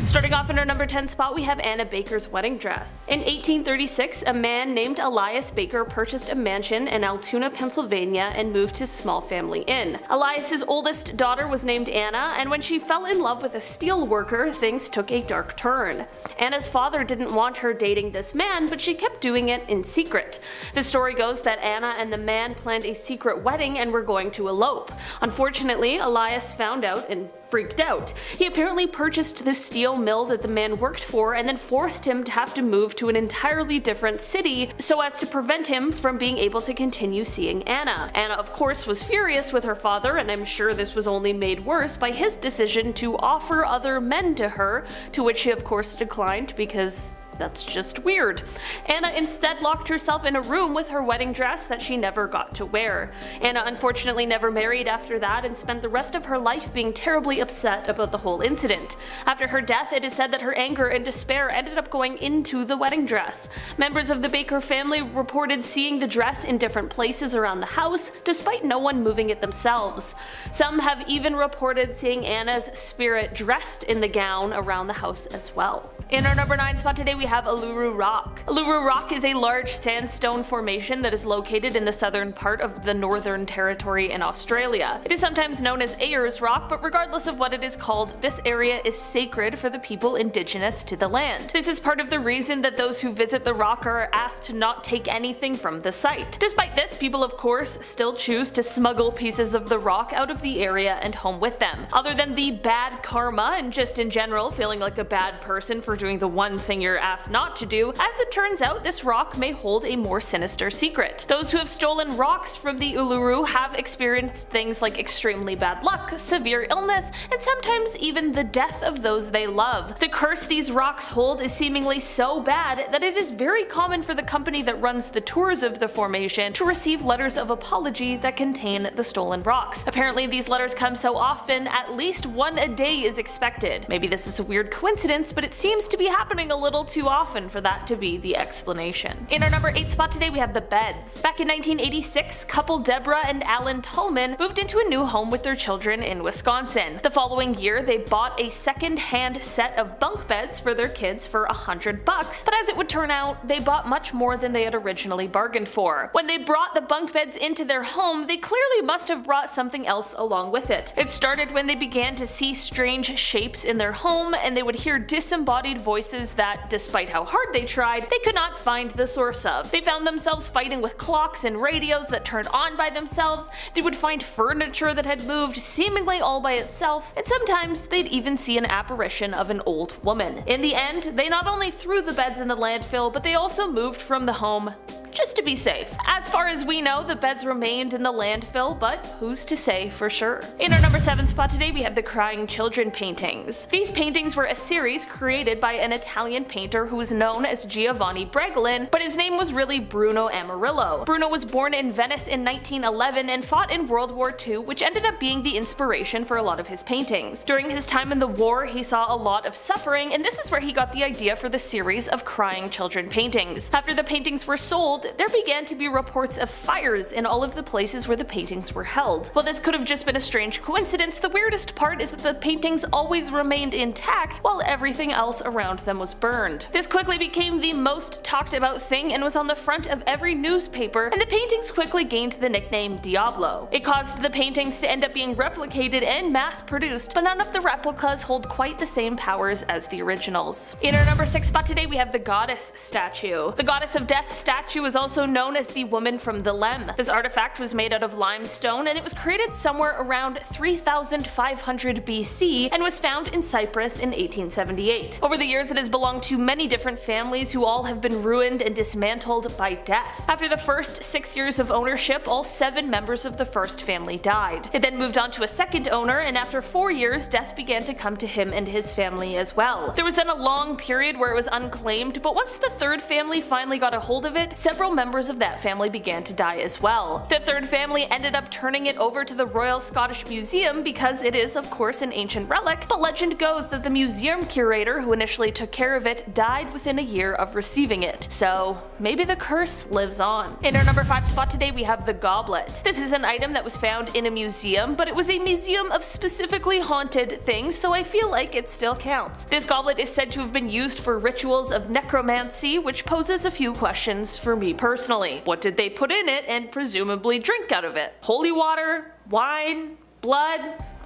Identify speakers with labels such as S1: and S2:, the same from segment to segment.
S1: Starting off in our number 10 spot, we have Anna Baker's wedding dress. In 1836, a man named Elias Baker purchased a mansion in Altoona, Pennsylvania and moved his small family in. Elias's oldest daughter was named Anna, and when she fell in love with a steel worker, things took a dark turn. Anna's father didn't want her dating this man, but she kept doing it in secret. The story goes that Anna and the man planned a secret wedding and were going to elope. Unfortunately, Elias found out and freaked out. He apparently purchased the steel mill that the man worked for and then forced him to have to move to an entirely different city so as to prevent him from being able to continue seeing Anna. Anna, of course, was furious with her father, and I'm sure this was only made worse by his decision to offer other men to her, to which she of course declined because that's just weird. Anna instead locked herself in a room with her wedding dress that she never got to wear. Anna unfortunately never married after that and spent the rest of her life being terribly upset about the whole incident. After her death, it is said that her anger and despair ended up going into the wedding dress. Members of the Baker family reported seeing the dress in different places around the house, despite no one moving it themselves. Some have even reported seeing Anna's spirit dressed in the gown around the house as well. In our number 9 spot today, we have Uluru Rock. Uluru Rock is a large sandstone formation that is located in the southern part of the Northern Territory in Australia. It is sometimes known as Ayers Rock, but regardless of what it is called, this area is sacred for the people indigenous to the land. This is part of the reason that those who visit the rock are asked to not take anything from the site. Despite this, people of course still choose to smuggle pieces of the rock out of the area and home with them. Other than the bad karma and just in general feeling like a bad person for doing the one thing you're asked not to do, as it turns out this rock may hold a more sinister secret. Those who have stolen rocks from the Uluru have experienced things like extremely bad luck, severe illness, and sometimes even the death of those they love. The curse these rocks hold is seemingly so bad that it is very common for the company that runs the tours of the formation to receive letters of apology that contain the stolen rocks. Apparently these letters come so often, at least one a day is expected. Maybe this is a weird coincidence, but it seems to be happening a little too often for that to be the explanation. In our number 8 spot today, we have the beds. Back in 1986, couple Deborah and Alan Tallman moved into a new home with their children in Wisconsin. The following year, they bought a second-hand set of bunk beds for their kids for $100, but as it would turn out, they bought much more than they had originally bargained for. When they brought the bunk beds into their home, they clearly must have brought something else along with it. It started when they began to see strange shapes in their home, and they would hear disembodied voices that, despite how hard they tried, they could not find the source of. They found themselves fighting with clocks and radios that turned on by themselves, they would find furniture that had moved seemingly all by itself, and sometimes they'd even see an apparition of an old woman. In the end, they not only threw the beds in the landfill, but they also moved from the home just to be safe. As far as we know, the beds remained in the landfill, but who's to say for sure? In our number 7 spot today, we have the Crying Children paintings. These paintings were a series created by an Italian painter who was known as Giovanni Bragolin, but his name was really Bruno Amarillo. Bruno was born in Venice in 1911 and fought in World War II, which ended up being the inspiration for a lot of his paintings. During his time in the war, he saw a lot of suffering, and this is where he got the idea for the series of Crying Children paintings. After the paintings were sold, there began to be reports of fires in all of the places where the paintings were held. While this could have just been a strange coincidence, the weirdest part is that the paintings always remained intact while everything else around them was burned. This quickly became the most talked about thing and was on the front of every newspaper, and the paintings quickly gained the nickname Diablo. It caused the paintings to end up being replicated and mass produced, but none of the replicas hold quite the same powers as the originals. In our number 6 spot today, we have the Goddess statue. The Goddess of Death statue is also known as the Woman from the Lem. This artifact was made out of limestone, and it was created somewhere around 3500 BC and was found in Cyprus in 1878. Over the years, it has belonged to many different families who all have been ruined and dismantled by death. After the first 6 years of ownership, all 7 members of the first family died. It then moved on to a second owner, and after 4 years, death began to come to him and his family as well. There was then a long period where it was unclaimed, but once the third family finally got a hold of it, several members of that family began to die as well. The third family ended up turning it over to the Royal Scottish Museum because it is of course an ancient relic, but legend goes that the museum curator who initially took care of it died died within a year of receiving it. So maybe the curse lives on. In our number 5 spot today we have the goblet. This is an item that was found in a museum, but it was a museum of specifically haunted things, so I feel like it still counts. This goblet is said to have been used for rituals of necromancy, which poses a few questions for me personally. What did they put in it and presumably drink out of it? Holy water? Wine? Blood?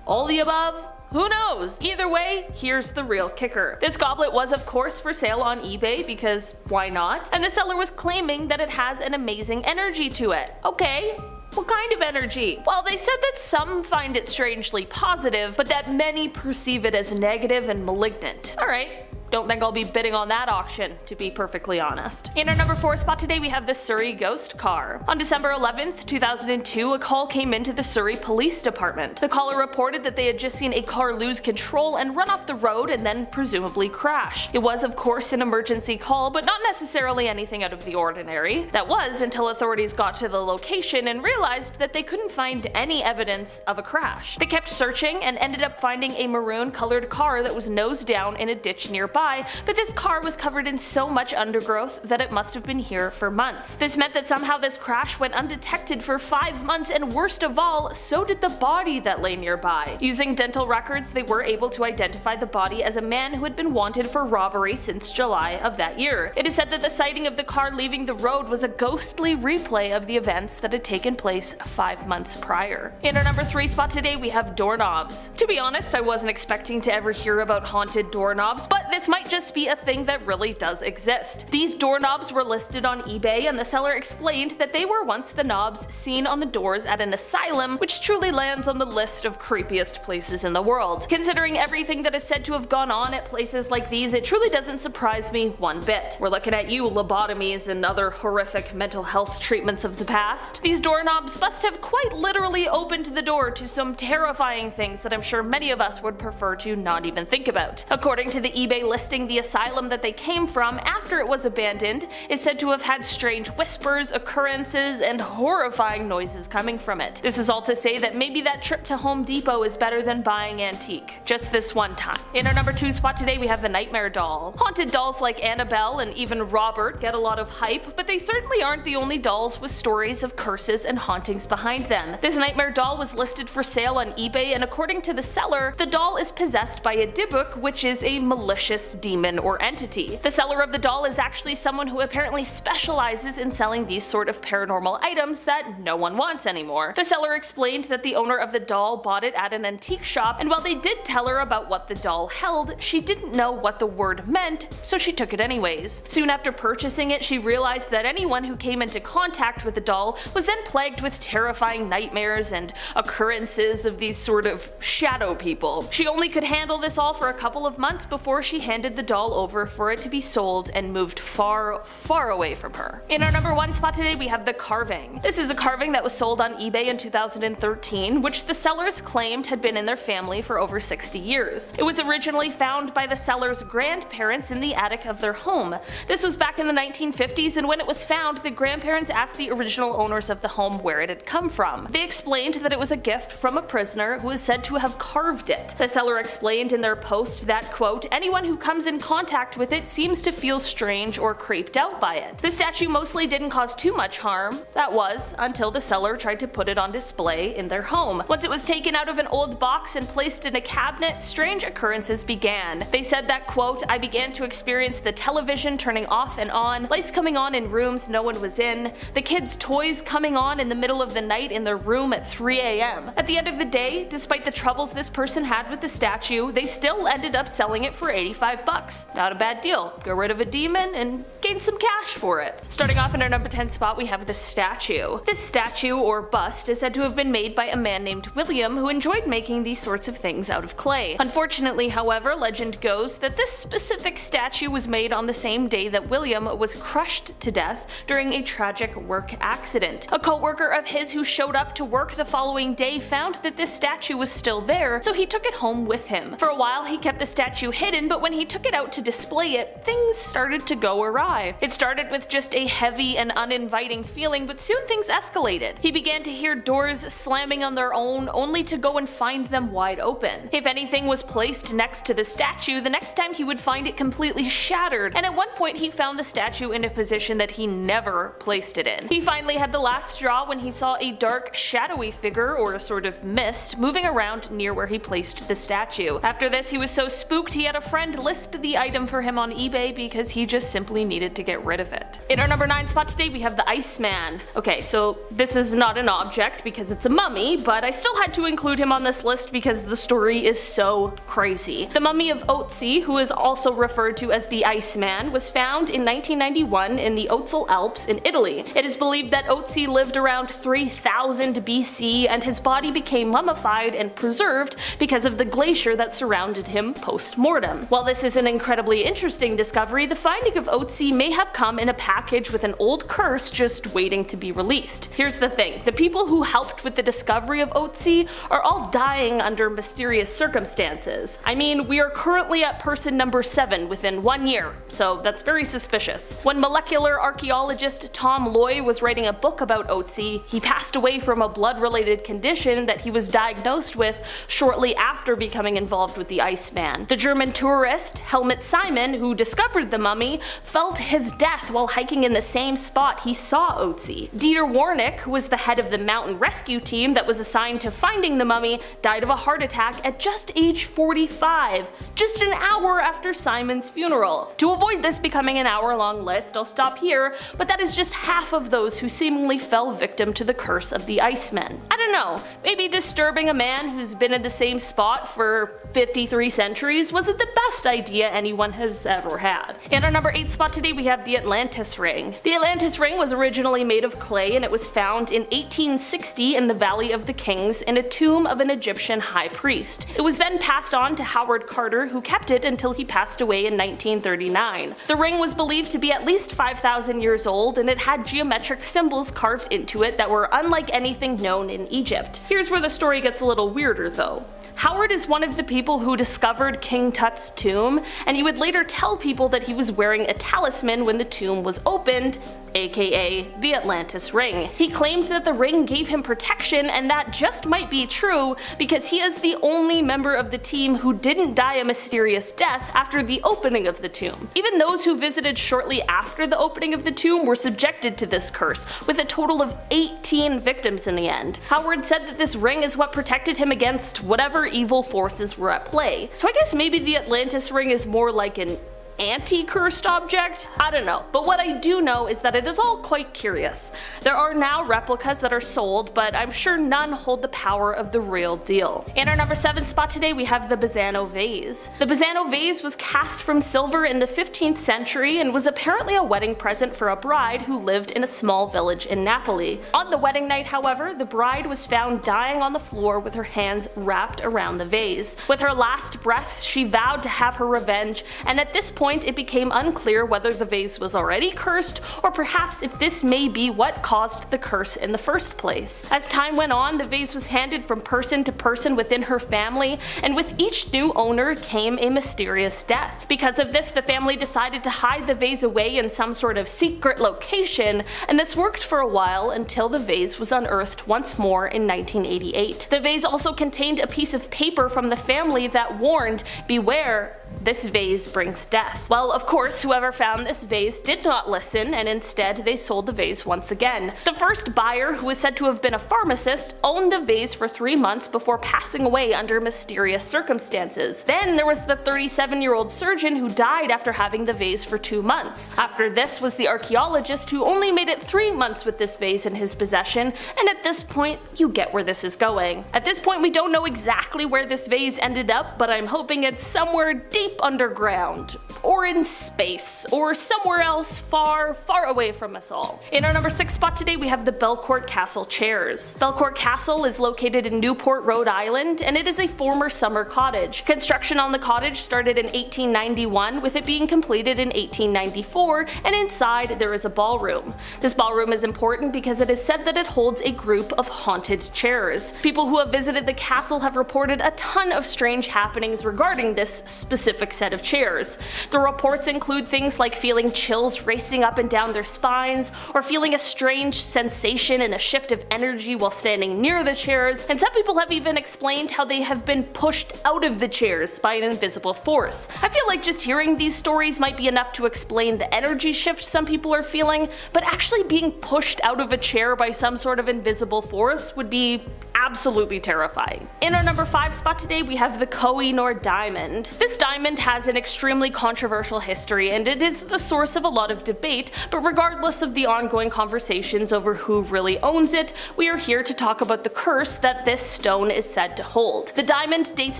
S1: All the above? Who knows? Either way, here's the real kicker. This goblet was of course for sale on eBay because why not? And the seller was claiming that it has an amazing energy to it. Okay. What kind of energy? Well, they said that some find it strangely positive, but that many perceive it as negative and malignant. Alright. Don't think I'll be bidding on that auction, to be perfectly honest. In our number 4 spot today we have the Surrey ghost car. On December 11th, 2002, a call came into the Surrey Police Department. The caller reported that they had just seen a car lose control and run off the road and then presumably crash. It was of course an emergency call, but not necessarily anything out of the ordinary. That was until authorities got to the location and realized that they couldn't find any evidence of a crash. They kept searching and ended up finding a maroon colored car that was nose down in a ditch nearby, but this car was covered in so much undergrowth that it must have been here for months. This meant that somehow this crash went undetected for 5 months, and worst of all, so did the body that lay nearby. Using dental records, they were able to identify the body as a man who had been wanted for robbery since July of that year. It is said that the sighting of the car leaving the road was a ghostly replay of the events that had taken place 5 months prior. In our number 3 spot today we have doorknobs. To be honest, I wasn't expecting to ever hear about haunted doorknobs, but this might just be a thing that really does exist. These doorknobs were listed on eBay, and the seller explained that they were once the knobs seen on the doors at an asylum, which truly lands on the list of creepiest places in the world. Considering everything that is said to have gone on at places like these, it truly doesn't surprise me one bit. We're looking at you, lobotomies and other horrific mental health treatments of the past. These doorknobs must have quite literally opened the door to some terrifying things that I'm sure many of us would prefer to not even think about. According to the eBay listing, the asylum that they came from after it was abandoned is said to have had strange whispers, occurrences, and horrifying noises coming from it. This is all to say that maybe that trip to Home Depot is better than buying antique. Just this one time. In our number 2 spot today we have the nightmare doll. Haunted dolls like Annabelle and even Robert get a lot of hype, but they certainly aren't the only dolls with stories of curses and hauntings behind them. This nightmare doll was listed for sale on eBay, and according to the seller, the doll is possessed by a Dybbuk, which is a malicious demon or entity. The seller of the doll is actually someone who apparently specializes in selling these sort of paranormal items that no one wants anymore. The seller explained that the owner of the doll bought it at an antique shop, and while they did tell her about what the doll held, she didn't know what the word meant, so she took it anyways. Soon after purchasing it, she realized that anyone who came into contact with the doll was then plagued with terrifying nightmares and occurrences of these sort of shadow people. She only could handle this all for a couple of months before she handed the doll over for it to be sold and moved far, far away from her. In our number 1 spot today we have the carving. This is a carving that was sold on eBay in 2013, which the sellers claimed had been in their family for over 60 years. It was originally found by the seller's grandparents in the attic of their home. This was back in the 1950s, and when it was found, the grandparents asked the original owners of the home where it had come from. They explained that it was a gift from a prisoner who is said to have carved it. The seller explained in their post that, quote, anyone who comes in contact with it seems to feel strange or creeped out by it. The statue mostly didn't cause too much harm. That was until the seller tried to put it on display in their home. Once it was taken out of an old box and placed in a cabinet, strange occurrences began. They said that, quote, I began to experience the television turning off and on, lights coming on in rooms no one was in, the kids' toys coming on in the middle of the night in their room at 3 a.m. At the end of the day, despite the troubles this person had with the statue, they still ended up selling it for $85. Not a bad deal. Get rid of a demon and gain some cash for it. Starting off in our number 10 spot we have the statue. This statue or bust is said to have been made by a man named William who enjoyed making these sorts of things out of clay. Unfortunately, however, legend goes that this specific statue was made on the same day that William was crushed to death during a tragic work accident. A co-worker of his who showed up to work the following day found that this statue was still there, so he took it home with him. For a while he kept the statue hidden, but when he he took it out to display it, things started to go awry. It started with just a heavy and uninviting feeling, but soon things escalated. He began to hear doors slamming on their own, only to go and find them wide open. If anything was placed next to the statue, the next time he would find it completely shattered, and at one point he found the statue in a position that he never placed it in. He finally had the last straw when he saw a dark, shadowy figure, or a sort of mist, moving around near where he placed the statue. After this, he was so spooked he had a friend list the item for him on eBay because he just simply needed to get rid of it. In our number 9 spot today, we have the ICEMAN. Okay, so this is not an object because it's a mummy, but I still had to include him on this list because the story is so crazy. The mummy of Ötzi, who is also referred to as the ICEMAN, was found in 1991 in the Ötztal Alps in Italy. It is believed that Ötzi lived around 3000 BC, and his body became mummified and preserved because of the glacier that surrounded him post-mortem. While this is an incredibly interesting discovery, the finding of Ötzi may have come in a package with an old curse just waiting to be released. Here's the thing, the people who helped with the discovery of Ötzi are all dying under mysterious circumstances. I mean, we are currently at person number 7 within 1 year, so that's very suspicious. When molecular archaeologist Tom Loy was writing a book about Ötzi, he passed away from a blood-related condition that he was diagnosed with shortly after becoming involved with the ICEMAN. The German tourist Helmut Simon, who discovered the mummy, felt his death while hiking in the same spot he saw Ötzi. Dieter Warnick, who was the head of the mountain rescue team that was assigned to finding the mummy, died of a heart attack at just age 45, just an hour after Simon's funeral. To avoid this becoming an hour-long list, I'll stop here, but that is just half of those who seemingly fell victim to the curse of the ICEMAN. I don't know, maybe disturbing a man who's been in the same spot for 53 centuries wasn't the best idea anyone has ever had. In our number 8 spot today, we have the Atlantis ring. The Atlantis ring was originally made of clay, and it was found in 1860 in the Valley of the Kings in a tomb of an Egyptian high priest. It was then passed on to Howard Carter, who kept it until he passed away in 1939. The ring was believed to be at least 5,000 years old, and it had geometric symbols carved into it that were unlike anything known in Egypt. Here's where the story gets a little weirder though. Howard is one of the people who discovered King Tut's tomb, and he would later tell people that he was wearing a talisman when the tomb was opened, aka the Atlantis ring. He claimed that the ring gave him protection, and that just might be true because he is the only member of the team who didn't die a mysterious death after the opening of the tomb. Even those who visited shortly after the opening of the tomb were subjected to this curse, with a total of 18 victims in the end. Howard said that this ring is what protected him against whatever evil forces were at play. So I guess maybe the Atlantis ring is more like an anti-cursed object? I don't know, but what I do know is that it is all quite curious. There are now replicas that are sold, but I'm sure none hold the power of the real deal. In our number 7 spot today, we have the BASANO vase. The BASANO vase was cast from silver in the 15th century and was apparently a wedding present for a bride who lived in a small village in Napoli. On the wedding night, however, the bride was found dying on the floor with her hands wrapped around the vase. With her last breaths, she vowed to have her revenge, and at this point it became unclear whether the vase was already cursed, or perhaps if this may be what caused the curse in the first place. As time went on, the vase was handed from person to person within her family, and with each new owner came a mysterious death. Because of this, the family decided to hide the vase away in some sort of secret location, and this worked for a while until the vase was unearthed once more in 1988. The vase also contained a piece of paper from the family that warned, "Beware, this vase brings death." Well, of course, whoever found this vase did not listen, and instead they sold the vase once again. The first buyer, who was said to have been a pharmacist, owned the vase for 3 months before passing away under mysterious circumstances. Then there was the 37-year-old surgeon who died after having the vase for 2 months. After this was the archaeologist who only made it 3 months with this vase in his possession, and at this point, you get where this is going. At this point, we don't know exactly where this vase ended up, but I'm hoping it's somewhere deep underground, or in space, or somewhere else far, far away from us all. In our number 6 spot today, we have the BELCOURT Castle chairs. BELCOURT Castle is located in Newport, Rhode Island, and it is a former summer cottage. Construction on the cottage started in 1891, with it being completed in 1894, and inside there is a ballroom. This ballroom is important because it is said that it holds a group of haunted chairs. People who have visited the castle have reported a ton of strange happenings regarding this specific specific set of chairs. The reports include things like feeling chills racing up and down their spines, or feeling a strange sensation and a shift of energy while standing near the chairs, and some people have even explained how they have been pushed out of the chairs by an invisible force. I feel like just hearing these stories might be enough to explain the energy shift some people are feeling, but actually being pushed out of a chair by some sort of invisible force would be absolutely terrifying. In our number 5 spot today, we have the KOH-I-NOOR diamond. This diamond has an extremely controversial history, and it is the source of a lot of debate, but regardless of the ongoing conversations over who really owns it, we are here to talk about the curse that this stone is said to hold. The diamond dates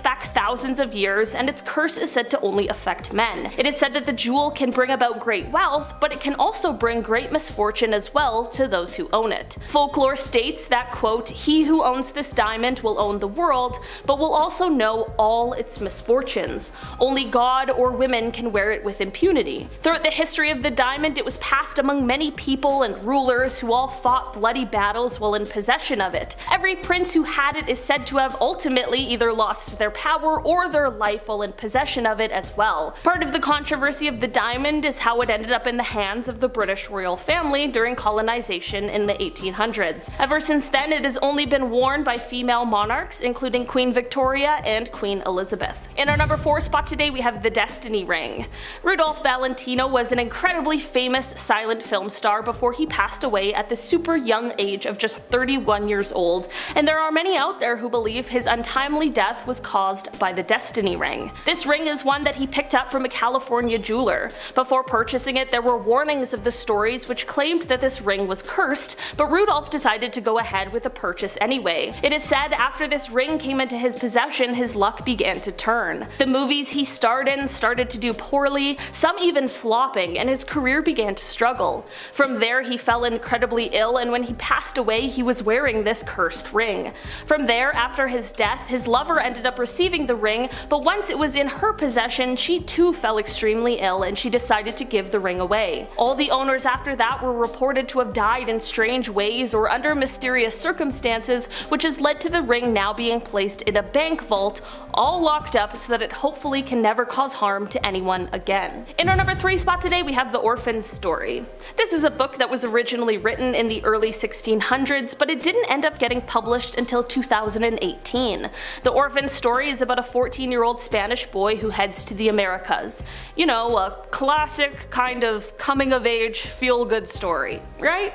S1: back thousands of years, and its curse is said to only affect men. It is said that the jewel can bring about great wealth, but it can also bring great misfortune as well to those who own it. Folklore states that, quote, "He who owns this diamond will own the world, but will also know all its misfortunes. Only God or women can wear it with impunity." Throughout the history of the diamond, it was passed among many people and rulers who all fought bloody battles while in possession of it. Every prince who had it is said to have ultimately either lost their power or their life while in possession of it as well. Part of the controversy of the diamond is how it ended up in the hands of the British royal family during colonization in the 1800s. Ever since then, it has only been worn by female monarchs, including Queen Victoria and Queen Elizabeth. In our number 4 spot today, we have the Destiny Ring. Rudolph Valentino was an incredibly famous silent film star before he passed away at the super young age of just 31 years old, and there are many out there who believe his untimely death was caused by the Destiny Ring. This ring is one that he picked up from a California jeweler. Before purchasing it, there were warnings of the stories which claimed that this ring was cursed, but Rudolph decided to go ahead with the purchase anyway. It is said after this ring came into his possession, his luck began to turn. The movies he starred in started to do poorly, some even flopping, and his career began to struggle. From there, he fell incredibly ill, and when he passed away, he was wearing this cursed ring. From there, after his death, his lover ended up receiving the ring, but once it was in her possession, she too fell extremely ill, and she decided to give the ring away. All the owners after that were reported to have died in strange ways or under mysterious circumstances, which has led to the ring now being placed in a bank vault, all locked up so that it hopefully can never cause harm to anyone again. In our number 3 spot today, we have the ORPHAN'S story. This is a book that was originally written in the early 1600s, but it didn't end up getting published until 2018. The ORPHAN'S story is about a 14-year-old Spanish boy who heads to the Americas. You know, a classic kind of coming-of-age feel-good story, right?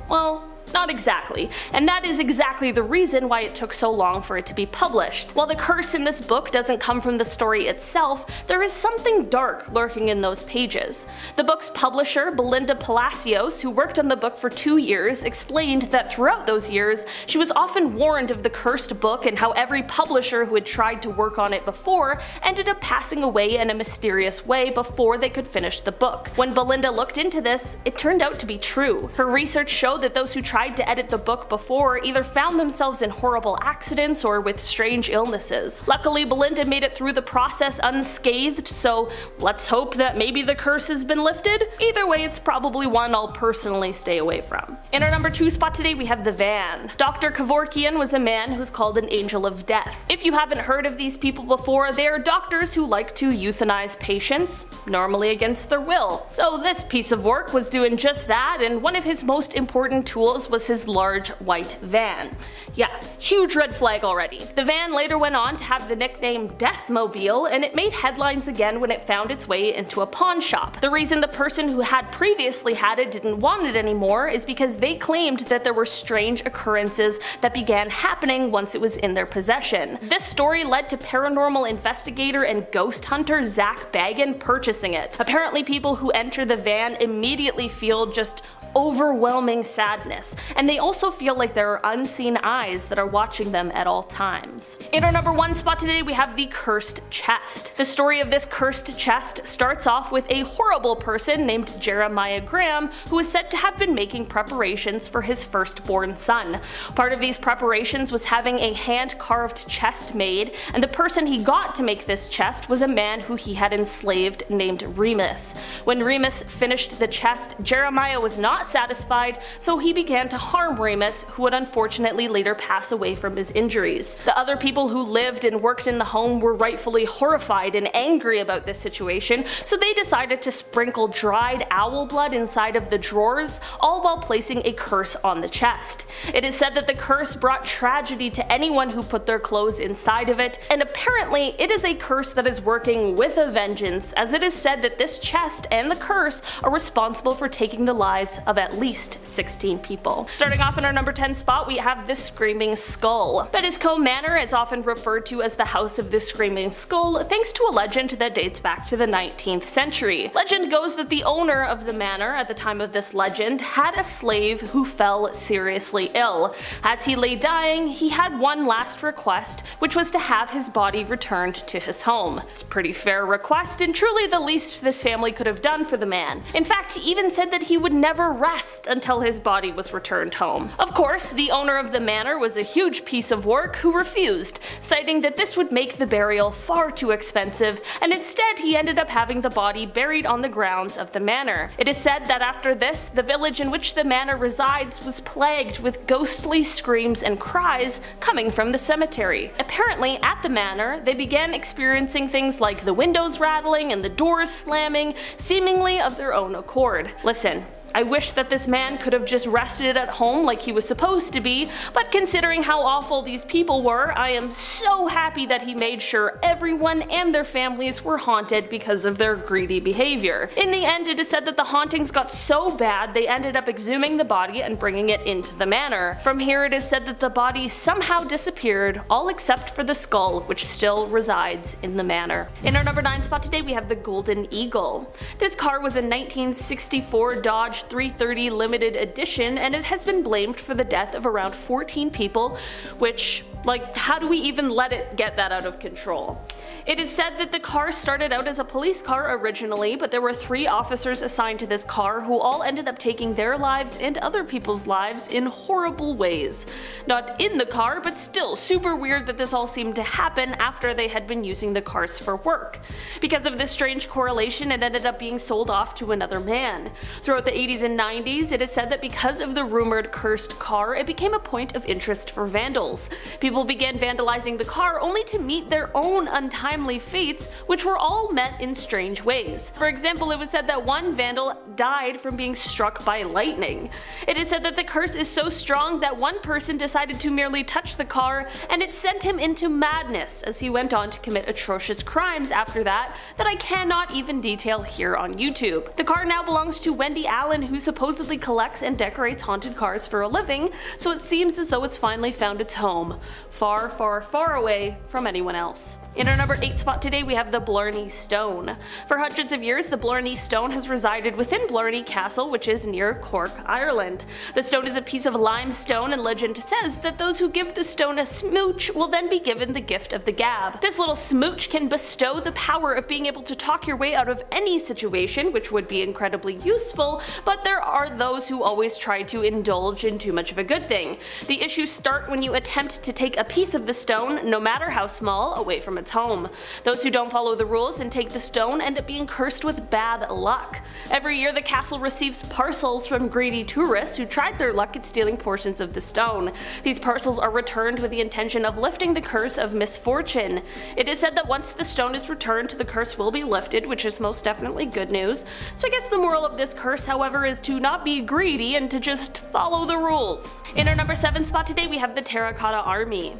S1: Well, not exactly, and that is exactly the reason why it took so long for it to be published. While the curse in this book doesn't come from the story itself, there is something dark lurking in those pages. The book's publisher, Belinda Palacios, who worked on the book for 2 years, explained that throughout those years, she was often warned of the cursed book and how every publisher who had tried to work on it before ended up passing away in a mysterious way before they could finish the book. When Belinda looked into this, it turned out to be true. Her research showed that those who tried to edit the book before either found themselves in horrible accidents or with strange illnesses. Luckily, Belinda made it through the process unscathed, so let's hope that maybe the curse has been lifted. Either way, it's probably one I'll personally stay away from. In our number 2 spot today, we have the van. Dr. Kevorkian was a man who's called an angel of death. If you haven't heard of these people before, they are doctors who like to euthanize patients, normally against their will. So this piece of work was doing just that, and one of his most important tools was his large white van. Yeah, huge red flag already. The van later went on to have the nickname Deathmobile, and it made headlines again when it found its way into a pawn shop. The reason the person who had previously had it didn't want it anymore is because they claimed that there were strange occurrences that began happening once it was in their possession. This story led to paranormal investigator and ghost hunter Zach Baggin purchasing it. Apparently, people who enter the van immediately feel just overwhelming sadness, and they also feel like there are unseen eyes that are watching them at all times. In our number 1 spot today, we have the cursed chest. The story of this cursed chest starts off with a horrible person named Jeremiah Graham, who is said to have been making preparations for his firstborn son. Part of these preparations was having a hand-carved chest made, and the person he got to make this chest was a man who he had enslaved named Remus. When Remus finished the chest, Jeremiah was not not satisfied, so he began to harm Remus, who would unfortunately later pass away from his injuries. The other people who lived and worked in the home were rightfully horrified and angry about this situation, so they decided to sprinkle dried owl blood inside of the drawers, all while placing a curse on the chest. It is said that the curse brought tragedy to anyone who put their clothes inside of it, and apparently it is a curse that is working with a vengeance, as it is said that this chest and the curse are responsible for taking the lives of at least 16 people. Starting off in our number 10 spot, we have the Screaming Skull. Bettiscombe Manor is often referred to as the House of the Screaming Skull thanks to a legend that dates back to the 19th century. Legend goes that the owner of the manor at the time of this legend had a slave who fell seriously ill. As he lay dying, he had one last request, which was to have his body returned to his home. It's a pretty fair request and truly the least this family could have done for the man. In fact, he even said that he would never rest until his body was returned home. Of course, the owner of the manor was a huge piece of work who refused, citing that this would make the burial far too expensive, and instead he ended up having the body buried on the grounds of the manor. It is said that after this, the village in which the manor resides was plagued with ghostly screams and cries coming from the cemetery. Apparently, at the manor, they began experiencing things like the windows rattling and the doors slamming, seemingly of their own accord. Listen, I wish that this man could have just rested at home like he was supposed to be, but considering how awful these people were, I am so happy that he made sure everyone and their families were haunted because of their greedy behavior. In the end, it is said that the hauntings got so bad they ended up exhuming the body and bringing it into the manor. From here, it is said that the body somehow disappeared, all except for the skull, which still resides in the manor. In our number 9 spot today, we have the Golden Eagle. This car was a 1964 Dodge 330 limited edition, and it has been blamed for the death of around 14 people, which, like, how do we even let it get that out of control? It is said that the car started out as a police car originally, but there were 3 officers assigned to this car who all ended up taking their lives and other people's lives in horrible ways. Not in the car, but still super weird that this all seemed to happen after they had been using the cars for work. Because of this strange correlation, it ended up being sold off to another man. Throughout the 80s and 90s, it is said that because of the rumored cursed car, it became a point of interest for vandals. People began vandalizing the car only to meet their own untimely fates, which were all met in strange ways. For example, it was said that one vandal died from being struck by lightning. It is said that the curse is so strong that one person decided to merely touch the car, and it sent him into madness as he went on to commit atrocious crimes after that I cannot even detail here on YouTube. The car now belongs to Wendy Allen, who supposedly collects and decorates haunted cars for a living, so it seems as though it's finally found its home, far, far, far away from anyone else. In our number 8 spot today, we have the Blarney Stone. For hundreds of years, the Blarney Stone has resided within Blarney Castle, which is near Cork, Ireland. The stone is a piece of limestone, and legend says that those who give the stone a smooch will then be given the gift of the gab. This little smooch can bestow the power of being able to talk your way out of any situation, which would be incredibly useful, but there are those who always try to indulge in too much of a good thing. The issues start when you attempt to take a piece of the stone, no matter how small, away from its home. Those who don't follow the rules and take the stone end up being cursed with bad luck. Every year the castle receives parcels from greedy tourists who tried their luck at stealing portions of the stone. These parcels are returned with the intention of lifting the curse of misfortune. It is said that once the stone is returned, the curse will be lifted, which is most definitely good news. So I guess the moral of this curse, however, is to not be greedy and to just follow the rules. In our number 7 spot today, we have the Terracotta Army.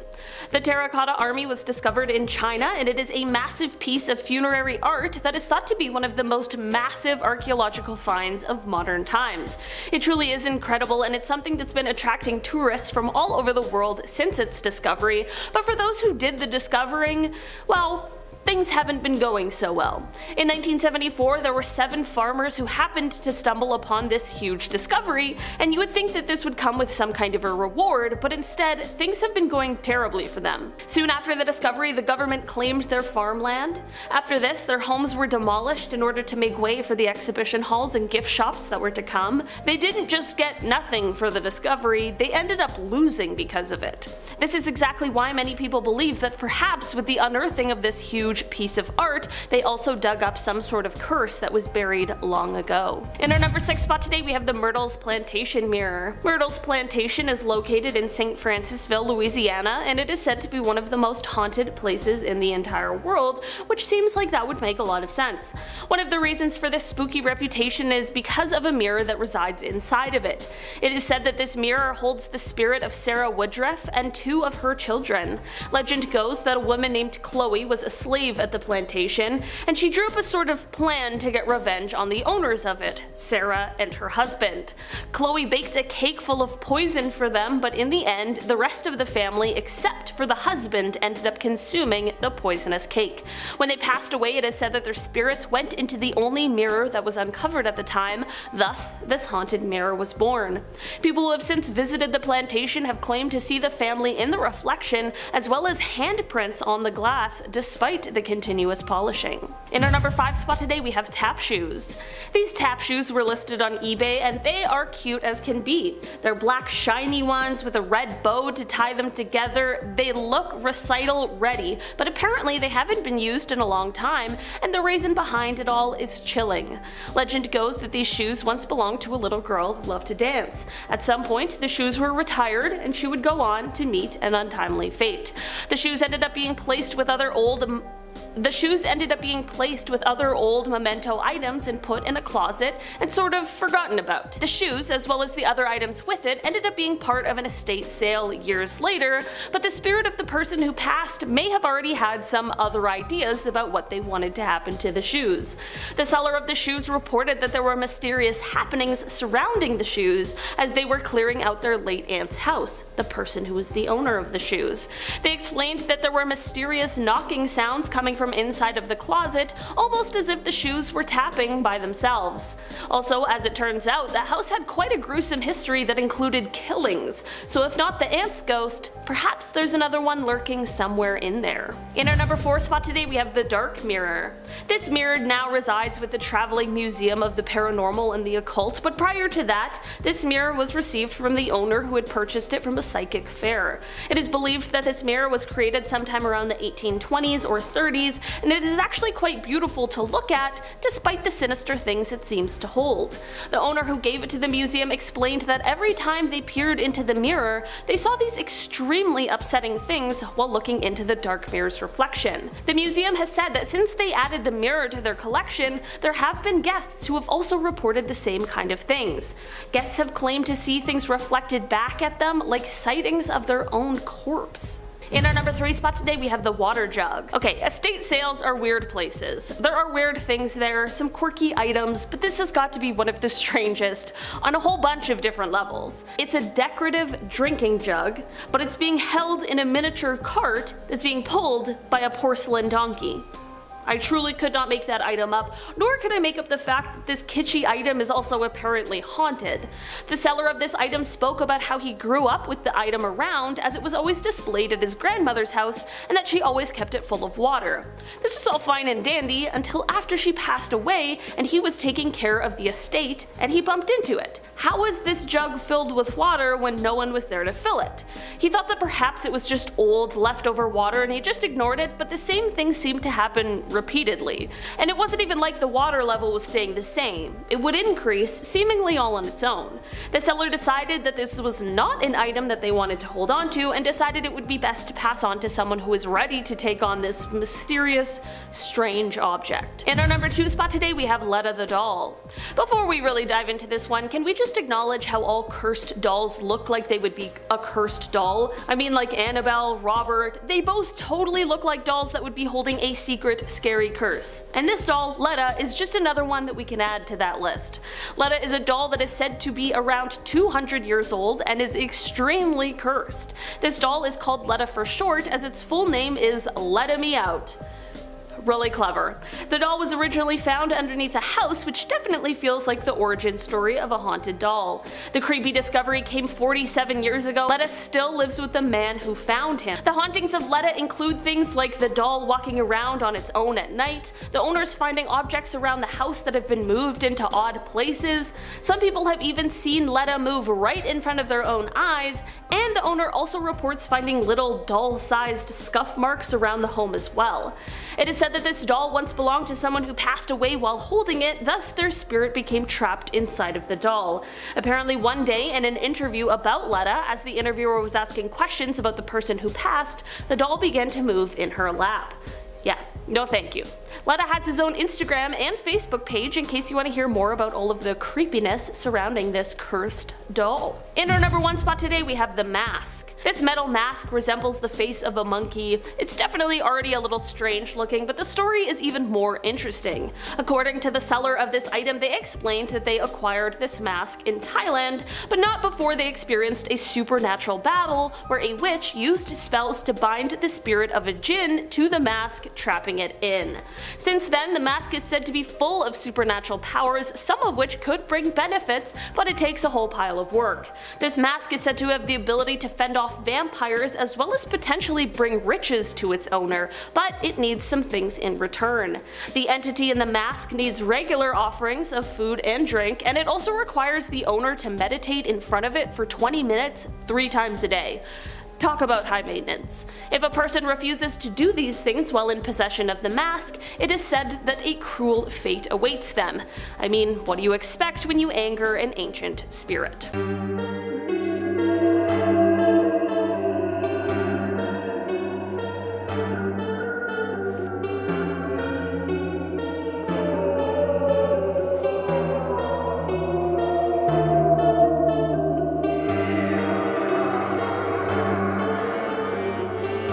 S1: The Terracotta Army was discovered in China, and it is a massive piece of funerary art that is thought to be one of the most massive archaeological finds of modern times. It truly is incredible, and it's something that's been attracting tourists from all over the world since its discovery, but for those who did the discovering, well, things haven't been going so well. In 1974, there were 7 farmers who happened to stumble upon this huge discovery, and you would think that this would come with some kind of a reward, but instead, things have been going terribly for them. Soon after the discovery, the government claimed their farmland. After this, their homes were demolished in order to make way for the exhibition halls and gift shops that were to come. They didn't just get nothing for the discovery, they ended up losing because of it. This is exactly why many people believe that perhaps with the unearthing of this huge huge piece of art, they also dug up some sort of curse that was buried long ago. In our number 6 spot today, we have the Myrtles Plantation Mirror. Myrtles Plantation is located in St. Francisville, Louisiana, and it is said to be one of the most haunted places in the entire world, which seems like that would make a lot of sense. One of the reasons for this spooky reputation is because of a mirror that resides inside of it. It is said that this mirror holds the spirit of Sarah Woodruff and 2 of her children. Legend goes that a woman named Chloe was a slave at the plantation, and she drew up a sort of plan to get revenge on the owners of it, Sarah and her husband. Chloe baked a cake full of poison for them, but in the end, the rest of the family, except for the husband, ended up consuming the poisonous cake. When they passed away, it is said that their spirits went into the only mirror that was uncovered at the time, thus this haunted mirror was born. People who have since visited the plantation have claimed to see the family in the reflection, as well as handprints on the glass despite the continuous polishing. In our number 5 spot today, we have tap shoes. These tap shoes were listed on eBay, and they are cute as can be. They're black shiny ones with a red bow to tie them together. They look recital ready, but apparently they haven't been used in a long time, and the reason behind it all is chilling. Legend goes that these shoes once belonged to a little girl who loved to dance. At some point, the shoes were retired, and she would go on to meet an untimely fate. The shoes ended up being placed with other old memento items and put in a closet and sort of forgotten about. The shoes, as well as the other items with it, ended up being part of an estate sale years later, but the spirit of the person who passed may have already had some other ideas about what they wanted to happen to the shoes. The seller of the shoes reported that there were mysterious happenings surrounding the shoes as they were clearing out their late aunt's house, the person who was the owner of the shoes. They explained that there were mysterious knocking sounds coming from inside of the closet, almost as if the shoes were tapping by themselves. Also, as it turns out, the house had quite a gruesome history that included killings, so if not the aunt's ghost, perhaps there's another one lurking somewhere in there. In our number 4 spot today, we have the Dark Mirror. This mirror now resides with the Traveling Museum of the Paranormal and the Occult, but prior to that, this mirror was received from the owner who had purchased it from a psychic fair. It is believed that this mirror was created sometime around the 1820s or 30s, and it is actually quite beautiful to look at despite the sinister things it seems to hold. The owner who gave it to the museum explained that every time they peered into the mirror, they saw these extremely upsetting things while looking into the dark mirror's reflection. The museum has said that since they added the mirror to their collection, there have been guests who have also reported the same kind of things. Guests have claimed to see things reflected back at them, like sightings of their own corpse. In our number 3 spot today, we have the water jug. Okay, estate sales are weird places. There are weird things there, some quirky items, but this has got to be one of the strangest on a whole bunch of different levels. It's a decorative drinking jug, but it's being held in a miniature cart that's being pulled by a porcelain donkey. I truly could not make that item up, nor could I make up the fact that this kitschy item is also apparently haunted. The seller of this item spoke about how he grew up with the item around, as it was always displayed at his grandmother's house and that she always kept it full of water. This was all fine and dandy until after she passed away and he was taking care of the estate and he bumped into it. How was this jug filled with water when no one was there to fill it? He thought that perhaps it was just old leftover water and he just ignored it, but the same thing seemed to happen repeatedly. And it wasn't even like the water level was staying the same. It would increase, seemingly all on its own. The seller decided that this was not an item that they wanted to hold on to and decided it would be best to pass on to someone who is ready to take on this mysterious, strange object. In our number 2 spot today, we have Letta the doll. Before we really dive into this one, can we just acknowledge how all cursed dolls look like they would be a cursed doll? I mean, like Annabelle, Robert, they both totally look like dolls that would be holding a secret, scary curse. And this doll, Letta, is just another one that we can add to that list. Letta is a doll that is said to be around 200 years old and is extremely cursed. This doll is called Letta for short, as its full name is Letta Me Out. really clever. The doll was originally found underneath a house, which definitely feels like the origin story of a haunted doll. The creepy discovery came 47 years ago. Letta still lives with the man who found him. The hauntings of Letta include things like the doll walking around on its own at night, the owners finding objects around the house that have been moved into odd places. Some people have even seen Letta move right in front of their own eyes, and the owner also reports finding little doll-sized scuff marks around the home as well. It is said that this doll once belonged to someone who passed away while holding it, thus their spirit became trapped inside of the doll. Apparently one day in an interview about Letta, as the interviewer was asking questions about the person who passed, the doll began to move in her lap. Yeah, no thank you. Letta has his own Instagram and Facebook page in case you want to hear more about all of the creepiness surrounding this cursed doll. In our number 1 spot today we have the mask. This metal mask resembles the face of a monkey. It's definitely already a little strange looking, but the story is even more interesting. According to the seller of this item, they explained that they acquired this mask in Thailand, but not before they experienced a supernatural battle where a witch used spells to bind the spirit of a jinn to the mask, trapping it in. Since then, the mask is said to be full of supernatural powers, some of which could bring benefits, but it takes a whole pile of work. This mask is said to have the ability to fend off vampires as well as potentially bring riches to its owner, but it needs some things in return. The entity in the mask needs regular offerings of food and drink, and it also requires the owner to meditate in front of it for 20 minutes 3 times a day. Talk about high maintenance. If a person refuses to do these things while in possession of the mask, it is said that a cruel fate awaits them. I mean, what do you expect when you anger an ancient spirit?